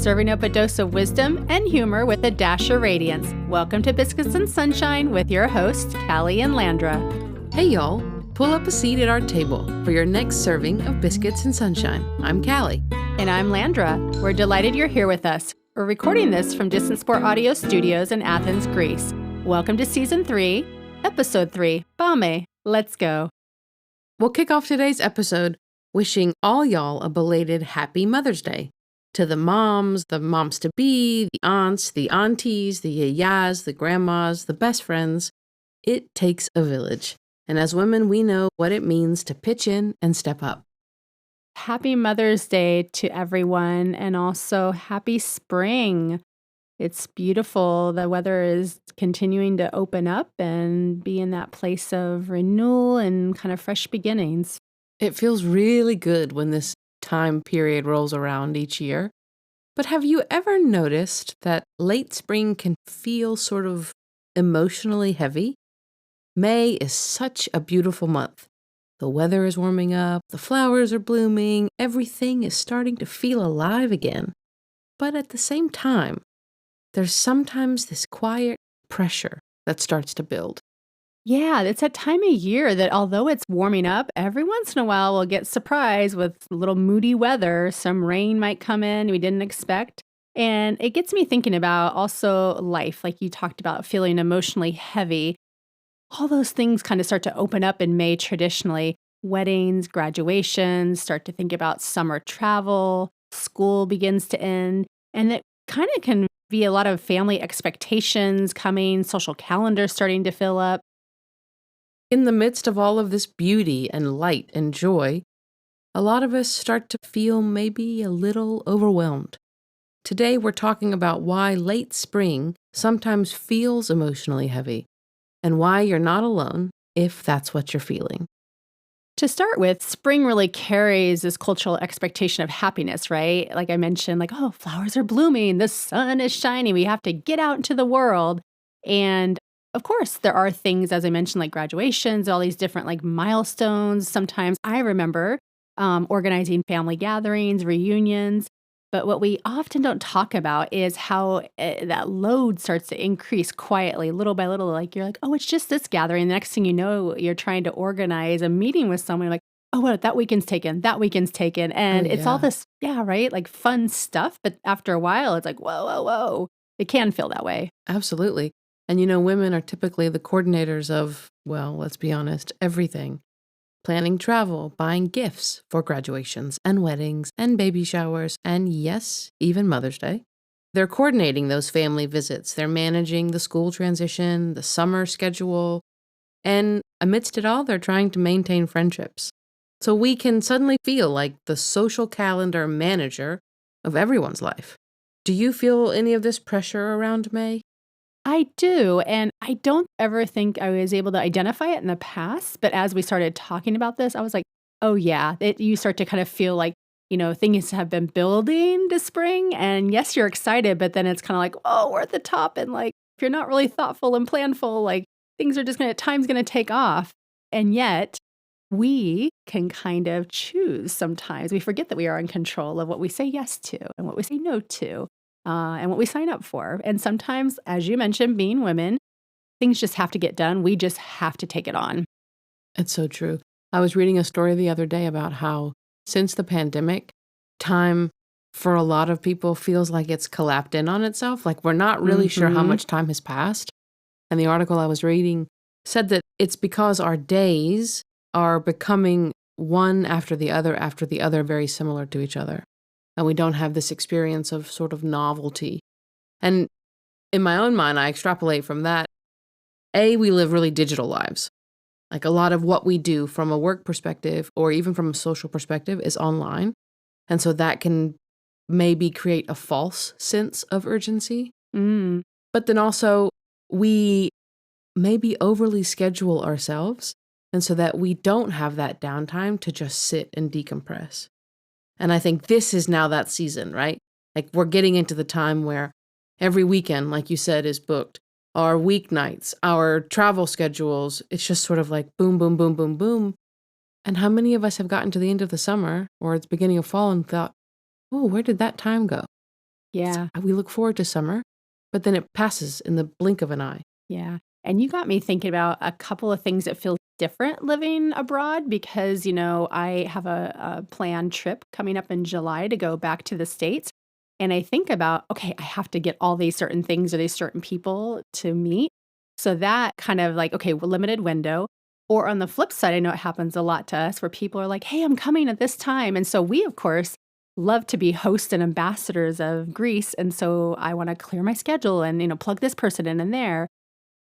serving up a dose of wisdom and humor with a dash of radiance. Welcome to Biscuits and Sunshine with your hosts, Callie and Landra. Hey y'all, pull up a seat at our table for your next serving of Biscuits and Sunshine. I'm Callie. And I'm Landra. We're delighted you're here with us. We're recording this from Distant Sport Audio Studios in Athens, Greece. Welcome to Season 3, Episode 3, Bame. Let's go. We'll kick off today's episode wishing all y'all a belated Happy Mother's Day. To the moms-to-be, the aunts, the aunties, the yayas, the grandmas, the best friends. It takes a village. And as women, we know what it means to pitch in and step up. Happy Mother's Day to everyone, and also happy spring. It's beautiful. The weather is continuing to open up and be in that place of renewal and kind of fresh beginnings. It feels really good when this time period rolls around each year. But have you ever noticed that late spring can feel sort of emotionally heavy? May is such a beautiful month. The weather is warming up, the flowers are blooming, everything is starting to feel alive again. But at the same time, there's sometimes this quiet pressure that starts to build. Yeah, it's that time of year that although it's warming up, every once in a while we'll get surprised with a little moody weather. Some rain might come in we didn't expect. And it gets me thinking about also life, like you talked about, feeling emotionally heavy. All those things kind of start to open up in May traditionally. Weddings, graduations, start to think about summer travel, school begins to end. And it kind of can be a lot of family expectations coming, social calendars starting to fill up. In the midst of all of this beauty and light and joy, a lot of us start to feel maybe a little overwhelmed. Today we're talking about why late spring sometimes feels emotionally heavy and why you're not alone if that's what you're feeling. To start with, spring really carries this cultural expectation of happiness, right? Like I mentioned, oh, flowers are blooming, the sun is shining, we have to get out into the world. And of course, there are things, as I mentioned, like graduations, all these different milestones. Sometimes I remember organizing family gatherings, reunions. But what we often don't talk about is how that load starts to increase quietly, little by little. You're like, oh, it's just this gathering. The next thing you know, you're trying to organize a meeting with someone. You're like, oh, what? That weekend's taken. And it's all this, right? Fun stuff. But after a while, it's like, whoa. It can feel that way. Absolutely. And women are typically the coordinators of, well, let's be honest, everything. Planning travel, buying gifts for graduations and weddings and baby showers, and yes, even Mother's Day. They're coordinating those family visits. They're managing the school transition, the summer schedule, and amidst it all, they're trying to maintain friendships. So we can suddenly feel like the social calendar manager of everyone's life. Do you feel any of this pressure around May? I do, and I don't ever think I was able to identify it in the past, but as we started talking about this, I was like, oh yeah, you start to kind of feel like, things have been building to spring, and yes, you're excited, but then it's kind of like, oh, we're at the top, and if you're not really thoughtful and planful, things are just time's gonna take off, and yet we can kind of choose sometimes. We forget that we are in control of what we say yes to and what we say no to. And what we sign up for. And sometimes, as you mentioned, being women, things just have to get done. We just have to take it on. It's so true. I was reading a story the other day about how since the pandemic, time for a lot of people feels like it's collapsed in on itself. We're not really sure how much time has passed. And the article I was reading said that it's because our days are becoming one after the other, very similar to each other. And we don't have this experience of sort of novelty. And in my own mind, I extrapolate from that. We live really digital lives. A lot of what we do from a work perspective or even from a social perspective is online. And so that can maybe create a false sense of urgency. But then also we maybe overly schedule ourselves, and so that we don't have that downtime to just sit and decompress. And I think this is now that season, right? We're getting into the time where every weekend, like you said, is booked. Our weeknights, our travel schedules, it's just sort of boom, boom, boom, boom, boom. And how many of us have gotten to the end of the summer or it's beginning of fall and thought, oh, where did that time go? Yeah. We look forward to summer, but then it passes in the blink of an eye. Yeah. And you got me thinking about a couple of things that feel different living abroad because, I have a planned trip coming up in July to go back to the States. And I think about, okay, I have to get all these certain things or these certain people to meet. So that kind of like, okay, limited window. Or on the flip side, I know it happens a lot to us where people are like, hey, I'm coming at this time. And so we, of course, love to be hosts and ambassadors of Greece. And so I want to clear my schedule and, plug this person in and there.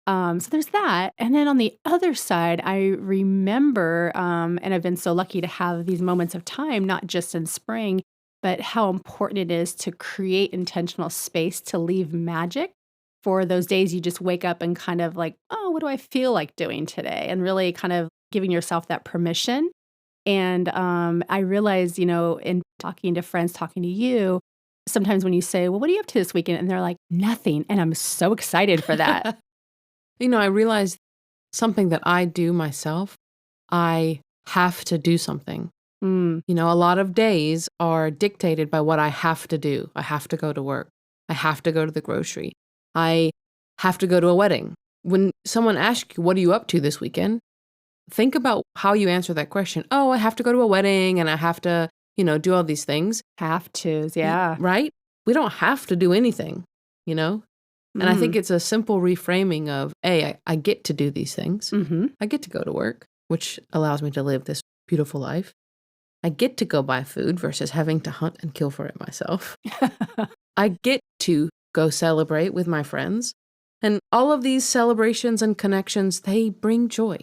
So there's that. And then on the other side, I remember, and I've been so lucky to have these moments of time, not just in spring, but how important it is to create intentional space to leave magic for those days you just wake up and kind of like, oh, what do I feel like doing today? And really kind of giving yourself that permission. And I realize, in talking to friends, talking to you, sometimes when you say, well, what are you up to this weekend? And they're like, nothing. And I'm so excited for that. I realized something that I do myself, I have to do something. A lot of days are dictated by what I have to do. I have to go to work. I have to go to the grocery. I have to go to a wedding. When someone asks you, what are you up to this weekend? Think about how you answer that question. Oh, I have to go to a wedding and I have to, do all these things. Have tos, yeah. Right? We don't have to do anything, And I think it's a simple reframing of, hey, I get to do these things. I get to go to work, which allows me to live this beautiful life. I get to go buy food versus having to hunt and kill for it myself. I get to go celebrate with my friends. And all of these celebrations and connections, they bring joy.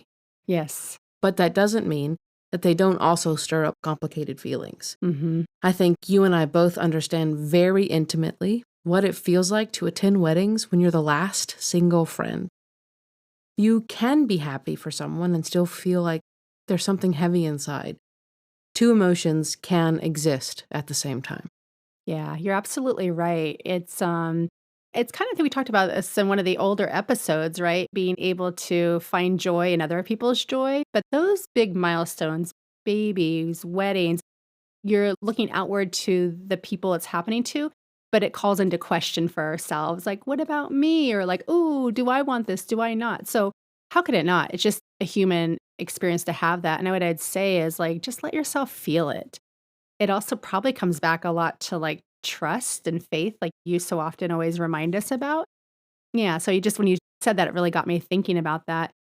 Yes. But that doesn't mean that they don't also stir up complicated feelings. Mm-hmm. I think you and I both understand very intimately what it feels like to attend weddings when you're the last single friend. You can be happy for someone and still feel like there's something heavy inside. Two emotions can exist at the same time. Yeah, you're absolutely right. It's kind of we talked about this in one of the older episodes, right? Being able to find joy in other people's joy. But those big milestones, babies, weddings, you're looking outward to the people it's happening to, but it calls into question for ourselves. Like, what about me? Or like, oh, do I want this? Do I not? So how could it not? It's just a human experience to have that. And what I'd say is like, just let yourself feel it. It also probably comes back a lot to like trust and faith, like you so often always remind us about. Yeah. So when you said that, it really got me thinking about that.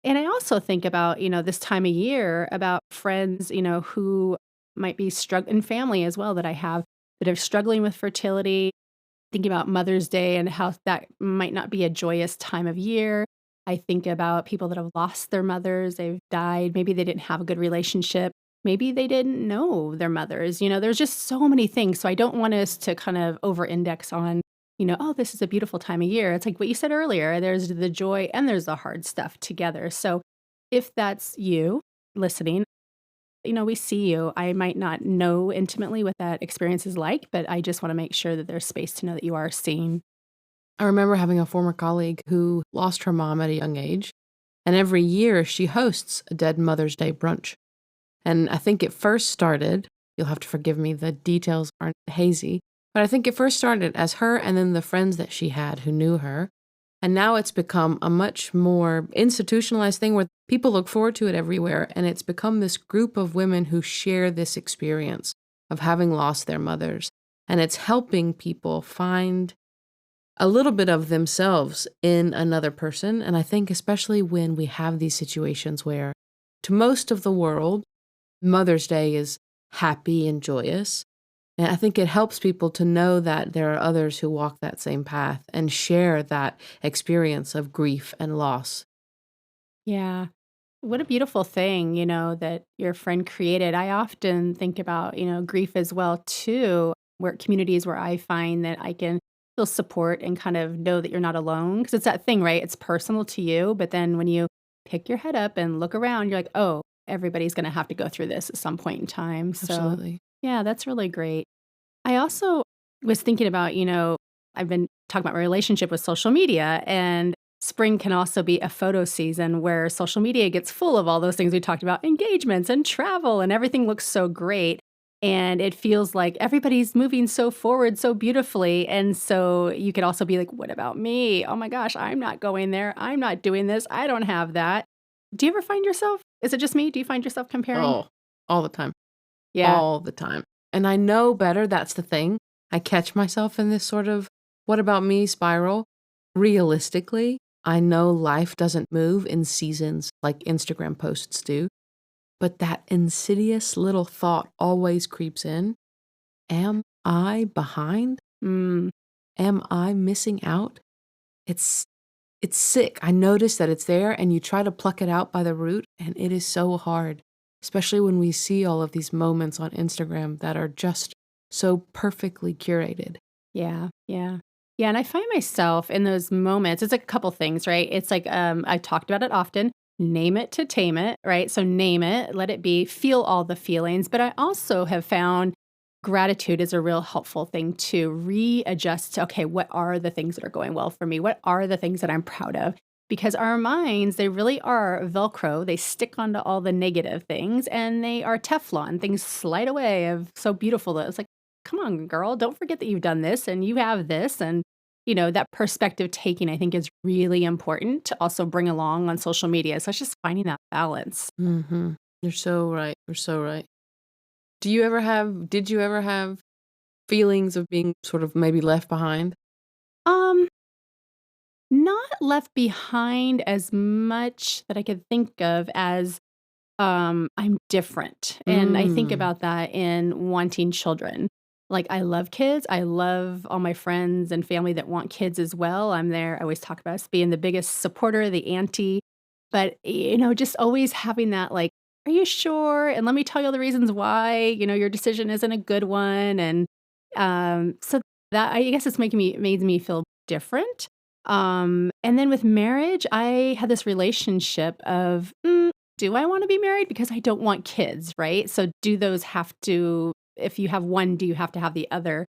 And I also think about, this time of year about friends, who might be struggling, family as well that I have that are struggling with fertility, thinking about Mother's Day and how that might not be a joyous time of year. I think about people that have lost their mothers, they've died, maybe they didn't have a good relationship. Maybe they didn't know their mothers. There's just so many things. So I don't want us to kind of over index on, oh, this is a beautiful time of year. It's like what you said earlier there's the joy and there's the hard stuff together. So if that's you listening, we see you. I might not know intimately what that experience is like, but I just want to make sure that there's space to know that you are seen. I remember having a former colleague who lost her mom at a young age, and every year she hosts a Dead Mother's Day brunch. And I think it first started, you'll have to forgive me, the details aren't hazy, but I think it first started as her and then the friends that she had who knew her. And now it's become a much more institutionalized thing where people look forward to it everywhere. And it's become this group of women who share this experience of having lost their mothers. And it's helping people find a little bit of themselves in another person. And I think especially when we have these situations where to most of the world, Mother's Day is happy and joyous. And I think it helps people to know that there are others who walk that same path and share that experience of grief and loss. Yeah. What a beautiful thing, that your friend created. I often think about, grief as well, too, where communities where I find that I can feel support and kind of know that you're not alone. Because it's that thing, right? It's personal to you. But then when you pick your head up and look around, you're like, oh, everybody's going to have to go through this at some point in time. So, Absolutely. yeah, that's really great. I also was thinking about, I've been talking about my relationship with social media, and spring can also be a photo season where social media gets full of all those things we talked about, engagements and travel, and everything looks so great. And it feels like everybody's moving so forward so beautifully. And so you could also be like, what about me? Oh my gosh, I'm not going there. I'm not doing this. I don't have that. Do you ever find yourself? Is it just me? Do you find yourself comparing? Oh, all the time. Yeah. All the time. And I know better, that's the thing. I catch myself in this sort of "what about me" spiral. Realistically, I know life doesn't move in seasons like Instagram posts do, but that insidious little thought always creeps in. Am I behind? Mm, Am I missing out? It's it's sick. I notice that it's there and you try to pluck it out by the root, and it is so hard, especially when we see all of these moments on Instagram that are just so perfectly curated. yeah. Yeah. Yeah. And I find myself in those moments, it's like a couple things, right? It's like, I talked about it often. Name it to tame it, right? So name it, let it be, feel all the feelings. But I also have found gratitude is a real helpful thing to readjust to, okay, what are the things that are going well for me? What are the things that I'm proud of? Because our minds, they really are Velcro. They stick onto all the negative things and they are Teflon. Things slide away of so beautiful that it's like, come on, girl, don't forget that you've done this and you have this. And, that perspective taking, I think, is really important to also bring along on social media. So it's just finding that balance. Mhm. You're so right. You're so right. Did you ever have feelings of being sort of maybe left behind? Um, Not left behind as much that I could think of as, I'm different, and I think Mm. about that in wanting children. Like, I love kids, I love all my friends and family that want kids as well, I'm there, I always talk about us being the biggest supporter, the auntie, but, just always having that, like, "Are you sure? And let me tell you all the reasons why, your decision isn't a good one," and, so that I guess it's made me feel different. And then with marriage, I had this relationship of, do I want to be married? Because I don't want kids, right? So do those have to, if you have one, do you have to have the other?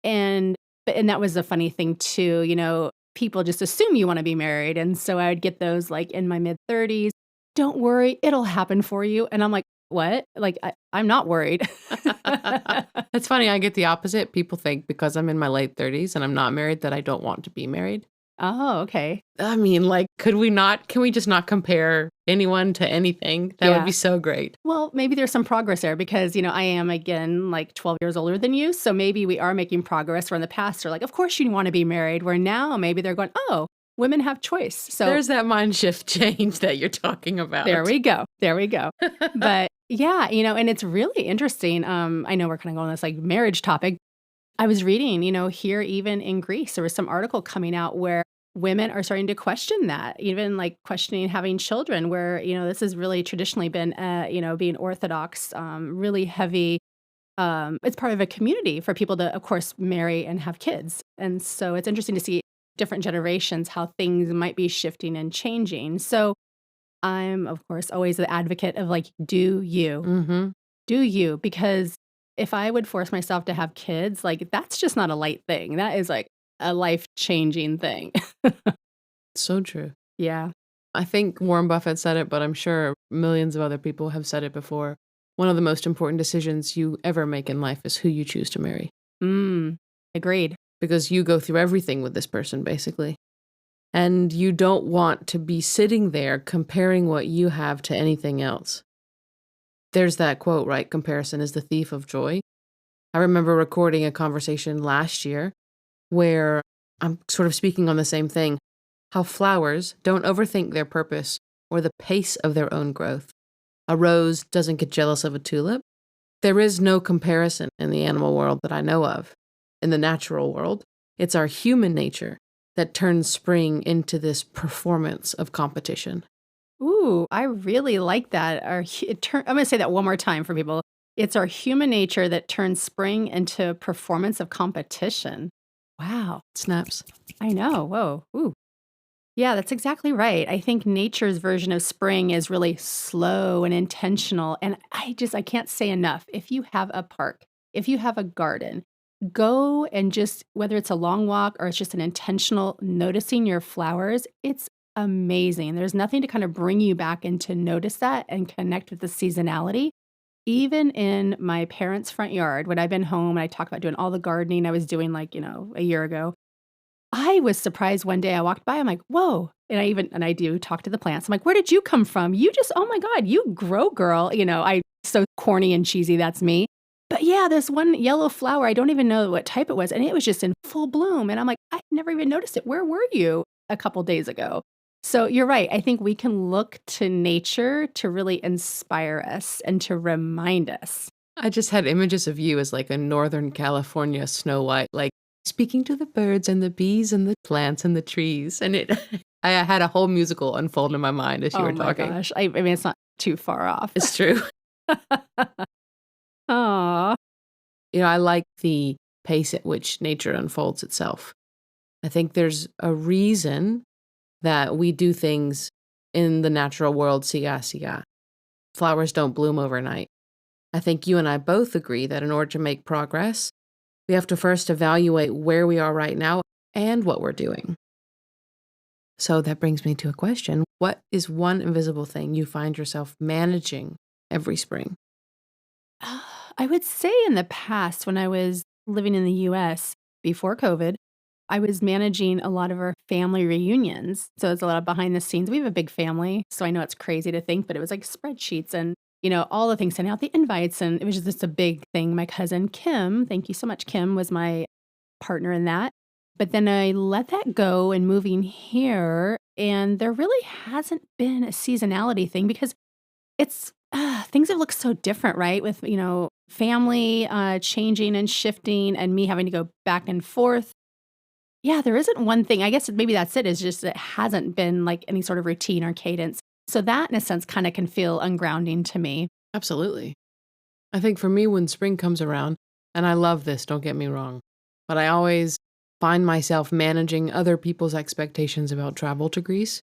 And, and that was a funny thing too, people just assume you want to be married. And so I would get those like in my mid 30s. Don't worry, it'll happen for you. And I'm like, what? Like, I'm not worried. It's funny, I get the opposite. People think because I'm in my late 30s and I'm not married that I don't want to be married. Oh, okay. I mean, like, can we just not compare anyone to anything? That would Yeah. be so great. Well, maybe there's some progress there because, I am again like 12 years older than you. So maybe we are making progress where in the past are like, of course you want to be married. Where now maybe they're going, oh, women have choice. So There's that mind shift change that you're talking there about. we go. There we go. But yeah, and it's really interesting. I know we're kind of going on this like marriage topic. I was reading, here even in Greece, there was some article coming out where women are starting to question that, even like questioning having children, where, this has really traditionally been, being Orthodox, really heavy. It's part of a community for people to, of course, marry and have kids. And so it's interesting to see different generations, how things might be shifting and changing. So I'm, of course, always the advocate of like, do you? Mhm. Do you? Because if I would force myself to have kids, like, that's just not a light thing. That is, like, a life-changing thing. So true. Yeah. I think Warren Buffett said it, but I'm sure millions of other people have said it before. One of the most important decisions you ever make in life is who you choose to marry, Mm. Agreed. because you go through everything with this person, basically. And you don't want to be sitting there comparing what you have to anything else. There's that quote, right? Comparison is the thief of joy. I remember recording a conversation last year where I'm sort of speaking on the same thing, how flowers don't overthink their purpose or the pace of their own growth. A rose doesn't get jealous of a tulip. There is no comparison in the animal world that I know of. In the natural world, it's our human nature that turns spring into this performance of competition. Ooh, I really like that. I'm gonna say that one more time for people. It's our human nature that turns spring into a performance of competition. Wow. Snaps. I know. Whoa. Ooh. Yeah, that's exactly right. I think nature's version of spring is really slow and intentional. And I can't say enough. If you have a park, if you have a garden, go and just, whether it's a long walk or it's just an intentional noticing your flowers, it's amazing. There's nothing to kind of bring you back and to notice that and connect with the seasonality. Even in my parents' front yard, when I've been home and I talk about doing all the gardening I was doing like, a year ago, I was surprised one day I walked by, I'm like, "Whoa." And I do talk to the plants. I'm like, "Where did you come from? You just oh my god, you grow, girl." I so corny and cheesy, that's me. But yeah, this one yellow flower, I don't even know what type it was, and it was just in full bloom, and I'm like, "I never even noticed it. Where were you a couple days ago?" So you're right. I think we can look to nature to really inspire us and to remind us. I just had images of you as like a Northern California Snow White, like speaking to the birds and the bees and the plants and the trees. And I had a whole musical unfold in my mind as you Oh were my talking. gosh. I mean, it's not too far off. It's true. Aw. I like the pace at which nature unfolds itself. I think there's a reason that we do things in the natural world, siga siga. Flowers don't bloom overnight. I think you and I both agree that in order to make progress, we have to first evaluate where we are right now and what we're doing. So that brings me to a question. What is one invisible thing you find yourself managing every spring? I would say in the past, when I was living in the US before COVID, I was managing a lot of our family reunions. So it's a lot of behind the scenes. We have a big family. So I know it's crazy to think, but it was like spreadsheets and, all the things, sending out the invites. And it was just a big thing. My cousin Kim, thank you so much, Kim, was my partner in that. But then I let that go and moving here. And there really hasn't been a seasonality thing because it's things have looked so different, right? With, family changing and shifting and me having to go back and forth. Yeah, there isn't one thing. I guess maybe that's it, is just it hasn't been like any sort of routine or cadence. So that in a sense kind of can feel ungrounding to me. Absolutely. I think for me, when spring comes around, and I love this, don't get me wrong, but I always find myself managing other people's expectations about travel to Greece.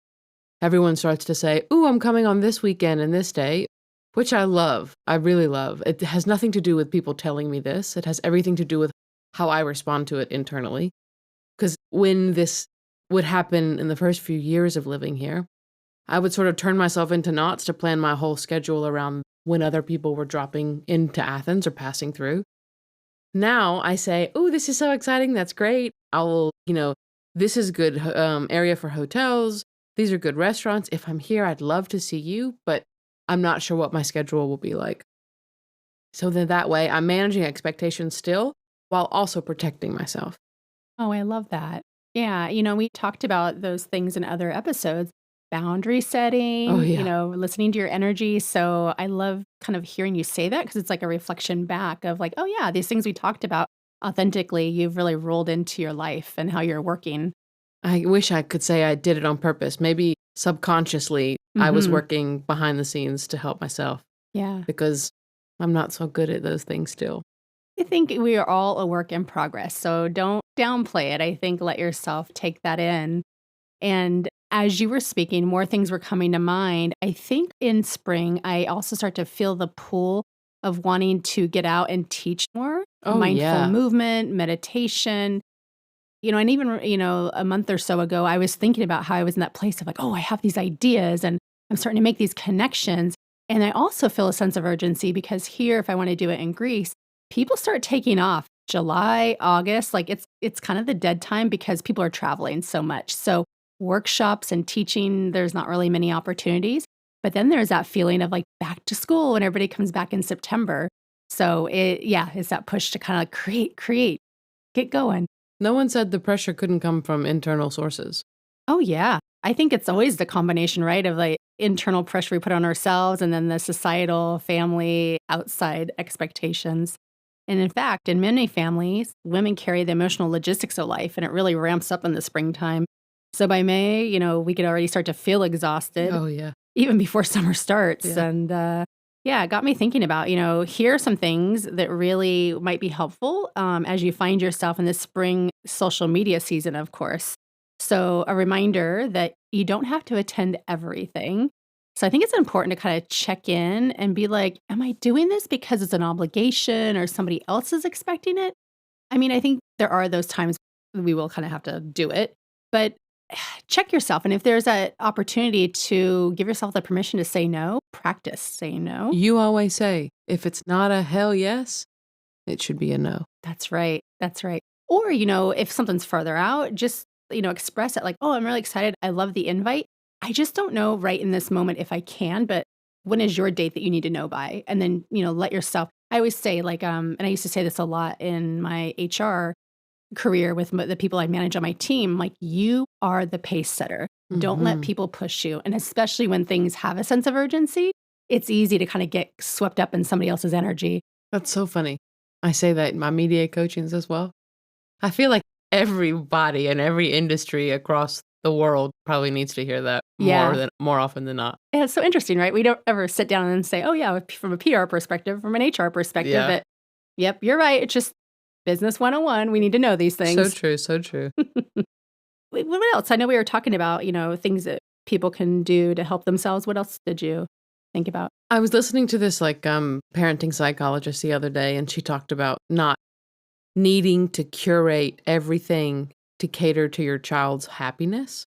Everyone starts to say, "Ooh, I'm coming on this weekend and this day," which I love. I really love. It has nothing to do with people telling me this. It has everything to do with how I respond to it internally. Because when this would happen in the first few years of living here, I would sort of turn myself into knots to plan my whole schedule around when other people were dropping into Athens or passing through. Now I say, "Oh, this is so exciting. That's great. This is good area for hotels. These are good restaurants. If I'm here, I'd love to see you, but I'm not sure what my schedule will be like." So then that way I'm managing expectations still while also protecting myself. Oh, I love that. Yeah, we talked about those things in other episodes. Boundary Oh, setting, yeah. listening to your energy. So I love kind of hearing you say that because it's like a reflection back of like, oh yeah, these things we talked about authentically, you've really rolled into your life and how you're working. I wish I could say I did it on purpose. Maybe subconsciously, I was Hmm. working behind the scenes to help myself Yeah. because I'm not so good at those things still. I think we are all a work in progress. So don't downplay it. I think let yourself take that in. And as you were speaking, more things were coming to mind. I think in spring, I also start to feel the pull of wanting to get out and teach more Oh, mindful yeah. movement, meditation. And even, a month or so ago, I was thinking about how I was in that place of like, oh, I have these ideas and I'm starting to make these connections. And I also feel a sense of urgency because here, if I want to do it in Greece, people start taking off July, August. Like it's kind of the dead time because people are traveling so much. So workshops and teaching, there's not really many opportunities. But then there's that feeling of like back to school when everybody comes back in September. So it's that push to kind of create, get going. No one said the pressure couldn't come from internal sources. Oh, yeah. I think it's always the combination, right, of like internal pressure we put on ourselves and then the societal, family, outside expectations. And in fact, in many families, women carry the emotional logistics of life and it really ramps up in the springtime. So by May, we could already start to feel exhausted Oh, yeah. even before summer starts. Yeah. And yeah, it got me thinking about, here are some things that really might be helpful as you find yourself in this spring social media season, of course. So, a reminder that you don't have to attend everything. So, I think it's important to kind of check in and be like, am I doing this because it's an obligation or somebody else is expecting it? I mean, I think there are those times we will kind of have to do it, but check yourself. And if there's an opportunity to give yourself the permission to say no, practice saying no. You always say, If it's not a hell yes, it should be a no. That's right. That's right. Or, if something's further out, just, express it like, oh, I'm really excited. I love the invite. I just don't know right in this moment if I can, but when is your date that you need to know by? And then, let yourself, I always say like, and I used to say this a lot in my HR career with the people I manage on my team, like you are the pace setter. Don't let Mhm. people push you. And especially when things have a sense of urgency, it's easy to kind of get swept up in somebody else's energy. That's so funny. I say that in my media coachings as well. I feel like everybody in every industry across the world probably needs to hear that Yeah. more often than not. Yeah, it's so interesting, right? We don't ever sit down and say, oh, yeah, from a PR perspective, from an HR perspective, Yeah. but yep, you're right. It's just business 101. We need to know these So things. true, so true. What else? I know we were talking about, things that people can do to help themselves. What else did you think about? I was listening to this parenting psychologist the other day, and she talked about not needing to curate everything to cater to your child's happiness.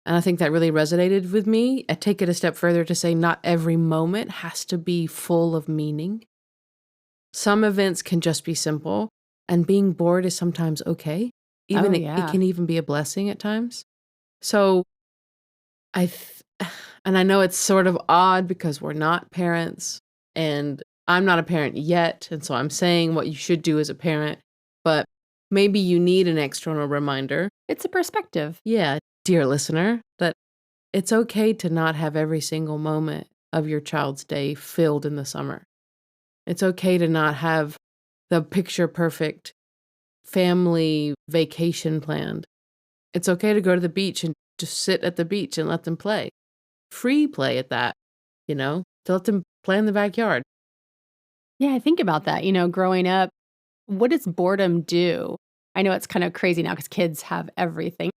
And I think that really resonated with me. I take it a step further to say not every moment has to be full of meaning. Some events can just be simple, and being bored is sometimes okay. Oh, It yeah. can even be a blessing at times. So I th and I know it's sort of odd because we're not parents, and I'm not a parent yet, and so I'm saying what you should do as a parent, but maybe you need an external reminder. It's a perspective. Yeah, dear listener, that it's okay to not have every single moment of your child's day filled in the summer. It's okay to not have the picture perfect family vacation planned. It's okay to go to the beach and just sit at the beach and let them play. Free play at that, to let them play in the backyard. Yeah, I think about that. Growing up, what does boredom do? I know it's kind of crazy now because kids have everything.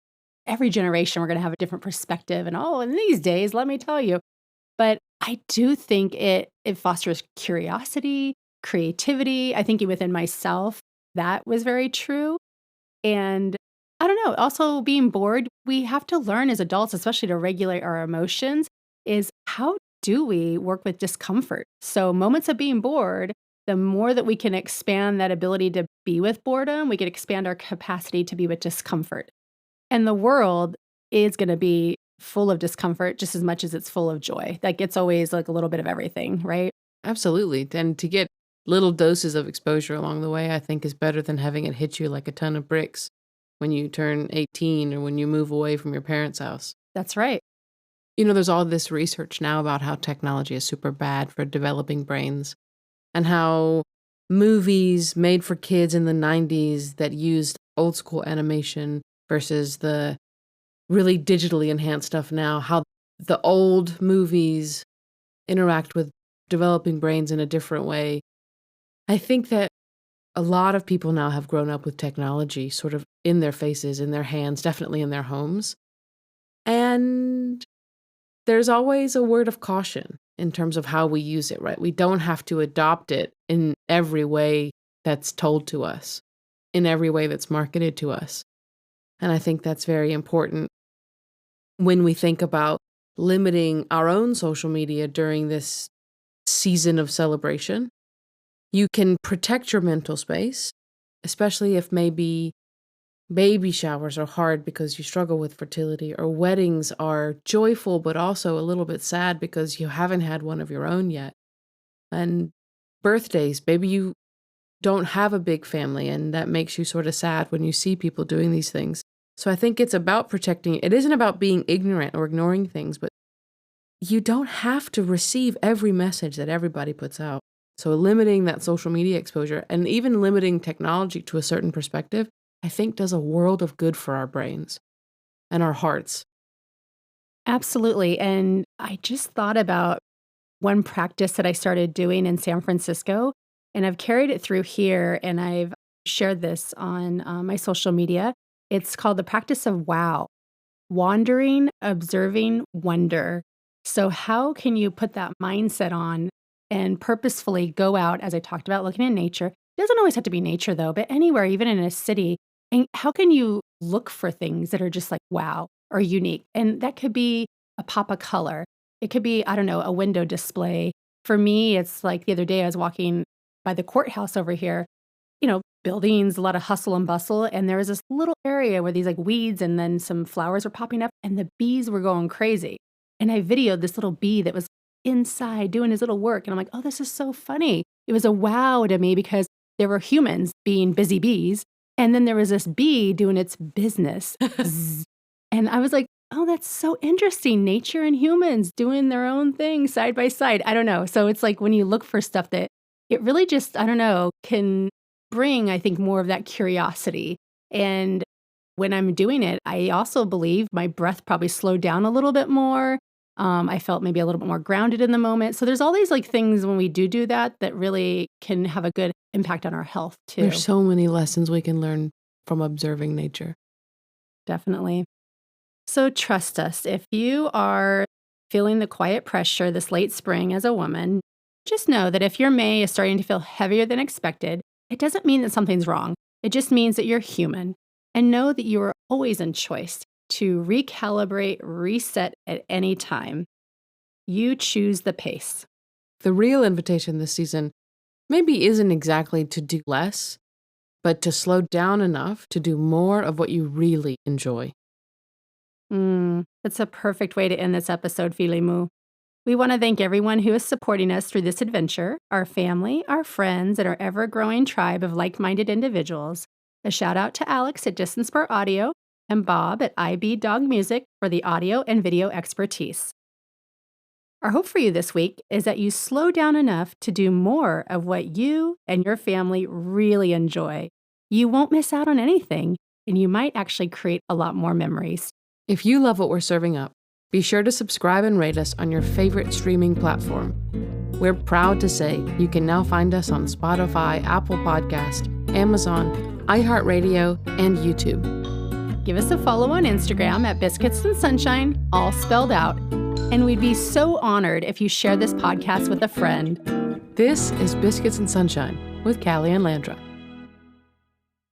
Every generation, we're going to have a different perspective. And oh, in these days, let me tell you. But I do think it fosters curiosity, creativity. I think within myself, that was very true. And I don't know, also being bored, we have to learn as adults, especially to regulate our emotions, is how do we work with discomfort? So, moments of being bored, the more that we can expand that ability to be with boredom, we can expand our capacity to be with discomfort. And the world is going to be full of discomfort just as much as it's full of joy. Like it's always like a little bit of everything, right? Absolutely. And to get little doses of exposure along the way, I think is better than having it hit you like a ton of bricks when you turn 18 or when you move away from your parents' house. That's right. There's all this research now about how technology is super bad for developing brains and how movies made for kids in the 90s that used old school animation versus the really digitally enhanced stuff now, how the old movies interact with developing brains in a different way. I think that a lot of people now have grown up with technology sort of in their faces, in their hands, definitely in their homes. And there's always a word of caution in terms of how we use it, right? We don't have to adopt it in every way that's told to us, in every way that's marketed to us. And I think that's very important when we think about limiting our own social media during this season of celebration. You can protect your mental space, especially if maybe baby showers are hard because you struggle with fertility, or weddings are joyful but also a little bit sad because you haven't had one of your own yet. And birthdays, maybe you don't have a big family and that makes you sort of sad when you see people doing these things. So I think it's about protecting. It isn't about being ignorant or ignoring things, but you don't have to receive every message that everybody puts out. So limiting that social media exposure and even limiting technology to a certain perspective, I think does a world of good for our brains and our hearts. Absolutely. And I just thought about one practice that I started doing in San Francisco, and I've carried it through here, and I've shared this on my social media. It's called the practice of wow, wandering, observing, wonder. So, how can you put that mindset on and purposefully go out, as I talked about, looking at nature? It doesn't always have to be nature, though, but anywhere, even in a city. And how can you look for things that are just like wow or unique? And that could be a pop of color. It could be, I don't know, a window display For me, it's like the other day I was walking by the courthouse over here, buildings, a lot of hustle and bustle. And there was this little area where these like weeds and then some flowers were popping up and the bees were going crazy. And I videoed this little bee that was inside doing his little work. And I'm like, oh, this is so funny. It was a wow to me because there were humans being busy bees. And then there was this bee doing its business. Zzz. And I was like, oh, that's so interesting. Nature and humans doing their own thing side by side. I don't know. So it's like when you look for stuff that it really just, I don't know, can bring, I think, more of that curiosity. And when I'm doing it, I also believe my breath probably slowed down a little bit more. I felt maybe a little bit more grounded in the moment. So there's all these like things when we do that really can have a good impact on our health too. There's so many lessons we can learn from observing nature. Definitely. So trust us, if you are feeling the quiet pressure this late spring as a woman, just know that if your May is starting to feel heavier than expected, it doesn't mean that something's wrong. It just means that you're human. And know that you are always in choice to recalibrate, reset at any time. You choose the pace. The real invitation this season maybe isn't exactly to do less, but to slow down enough to do more of what you really enjoy. That's a perfect way to end this episode, Filimu. We want to thank everyone who is supporting us through this adventure, our family, our friends, and our ever-growing tribe of like-minded individuals. A shout out to Alex at Distance Bar Audio and Bob at IB Dog Music for the audio and video expertise. Our hope for you this week is that you slow down enough to do more of what you and your family really enjoy. You won't miss out on anything, and you might actually create a lot more memories. If you love what we're serving up, be sure to subscribe and rate us on your favorite streaming platform. We're proud to say you can now find us on Spotify, Apple Podcast, Amazon, iHeartRadio, and YouTube. Give us a follow on Instagram at Biscuits and Sunshine, all spelled out. And we'd be so honored if you share this podcast with a friend. This is Biscuits and Sunshine with Callie and Landra.